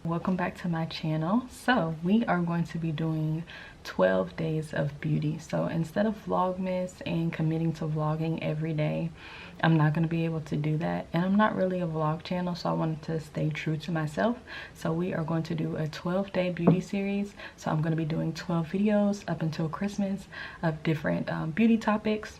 Welcome back to my channel. So we are going to be doing 12 days of beauty. So instead of Vlogmas and committing to vlogging every day, I'm not going to be able to do that, and I'm not really a vlog channel, so I wanted to stay true to myself. So we are going to do a 12-day beauty series. So I'm going to be doing 12 videos up until Christmas of different beauty topics.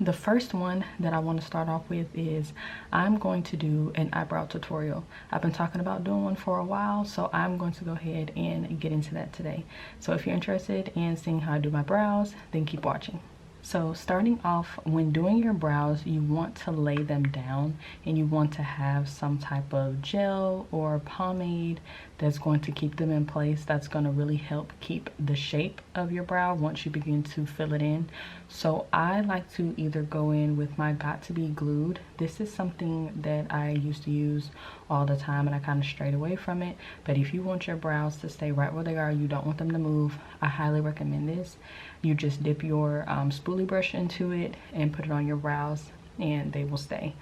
The first one that I want to start off with is I'm going to do an eyebrow tutorial. I've been talking about doing one for a while, so I'm going to go ahead and get into that today. So if you're interested in seeing how I do my brows, then keep watching. So starting off, when doing your brows, you want to lay them down and you want to have some type of gel or pomade that's going to keep them in place. That's going to really help keep the shape of your brow once you begin to fill it in. So I like to either go in with my Got To Be Glued. This is something that I used to use all the time and I kind of strayed away from it. But if you want your brows to stay right where they are, you don't want them to move, I highly recommend this. You just dip your spoolie brush into it and put it on your brows and they will stay.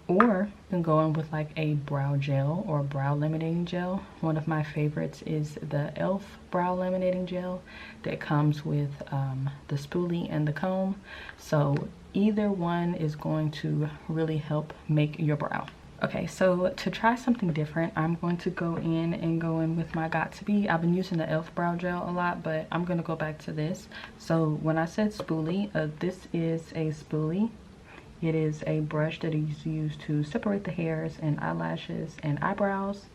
Or you can go in with like a brow gel or brow laminating gel. One of my favorites is the e.l.f. brow laminating gel that comes with the spoolie and the comb. So either one is going to really help make your brow. Okay, so to try something different, I'm going to go in with my Got To Be. I've been using the e.l.f. brow gel a lot, but I'm going to go back to this. So when I said spoolie, this is a spoolie. It is a brush that is used to separate the hairs and eyelashes and eyebrows,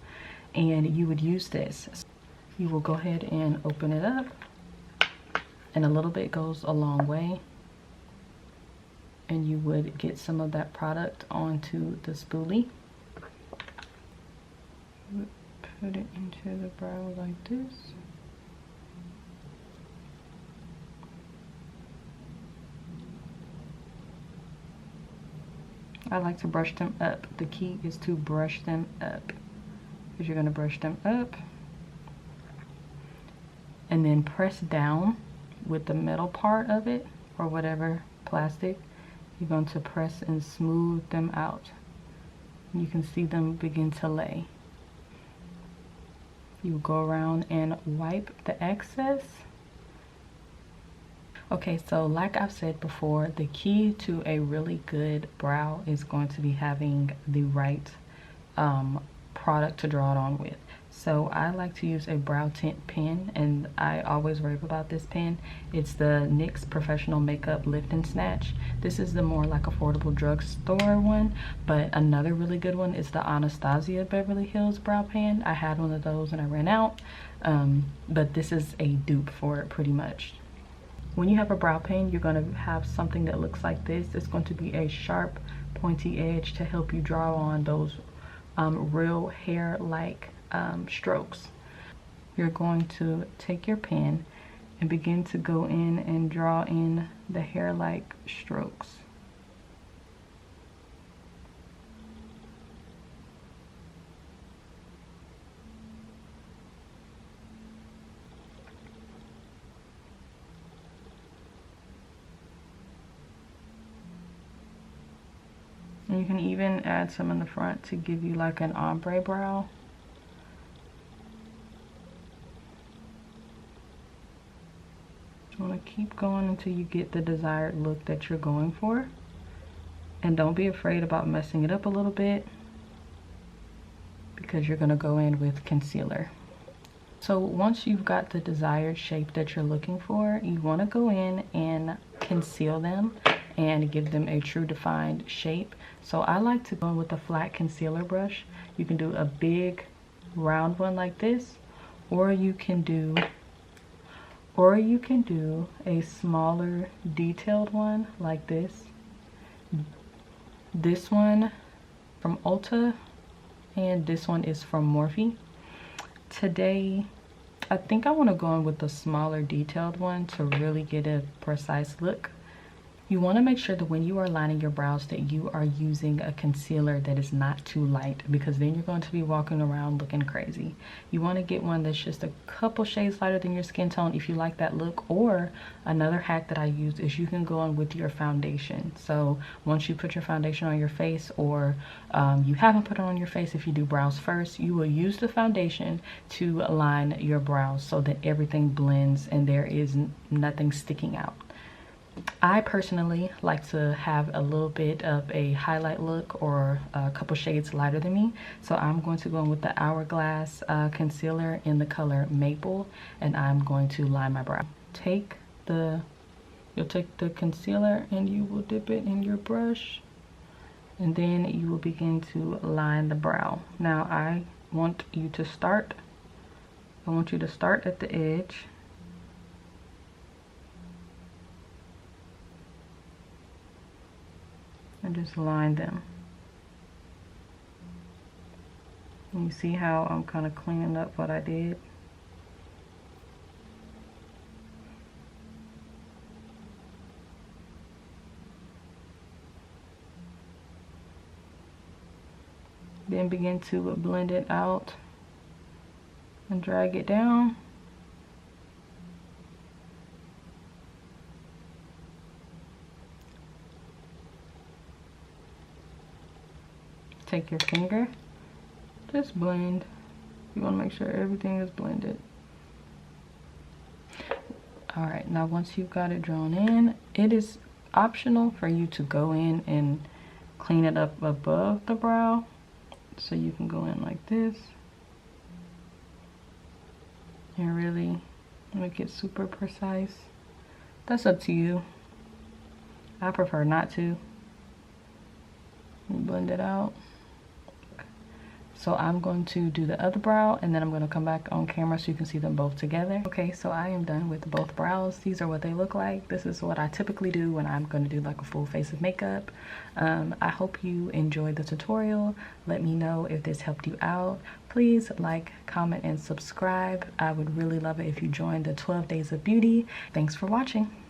and you would use this. You will go ahead and open it up, and a little bit goes a long way. And you would get some of that product onto the spoolie. Put it into the brow like this. I like to brush them up. The key is to brush them up, because you're going to brush them up and then press down with the metal part of it or whatever plastic. You're going to press and smooth them out. You can see them begin to lay. You go around and wipe the excess. Okay, so like I've said before, the key to a really good brow is going to be having the right product to draw it on with. So I like to use a brow tint pen, and I always rave about this pen. It's the NYX Professional Makeup Lift and Snatch. This is the more like affordable drugstore one, but another really good one is the Anastasia Beverly Hills brow pen. I had one of those and I ran out, but this is a dupe for it pretty much. When you have a brow pen, you're going to have something that looks like this. It's going to be a sharp, pointy edge to help you draw on those real hair-like strokes. You're going to take your pen and begin to go in and draw in the hair-like strokes. And you can even add some in the front to give you like an ombre brow. You want to keep going until you get the desired look that you're going for. And don't be afraid about messing it up a little bit, because you're going to go in with concealer. So once you've got the desired shape that you're looking for, you want to go in and conceal them and give them a true defined shape. So I like to go in with a flat concealer brush. You can do a big round one like this, or you can do a smaller detailed one like this. This one from Ulta and this one is from Morphe. Today I think I want to go in with the smaller detailed one to really get a precise look. You want to make sure that when you are lining your brows that you are using a concealer that is not too light, because then you're going to be walking around looking crazy. You want to get one that's just a couple shades lighter than your skin tone if you like that look. Or another hack that I use is you can go on with your foundation. So once you put your foundation on your face, or you haven't put it on your face, if you do brows first, you will use the foundation to line your brows so that everything blends and there is nothing sticking out. I personally like to have a little bit of a highlight look, or a couple shades lighter than me. So I'm going to go in with the Hourglass concealer in the color Maple, and I'm going to line my brow. You'll take the concealer and you will dip it in your brush, and then you will begin to line the brow. Now I want you to start at the edge. And just line them. And you see how I'm kind of cleaning up what I did? Then begin to blend it out and drag it down. Take your finger, just blend. You want to make sure everything is blended. All right, now once you've got it drawn in, it is optional for you to go in and clean it up above the brow. So you can go in like this and really make it super precise. That's up to you. I prefer not to. Blend it out. So I'm going to do the other brow, and then I'm going to come back on camera so you can see them both together. Okay, so I am done with both brows. These are what they look like. This is what I typically do when I'm going to do like a full face of makeup. I hope you enjoyed the tutorial. Let me know if this helped you out. Please like, comment, and subscribe. I would really love it if you joined the 12 Days of Beauty. Thanks for watching.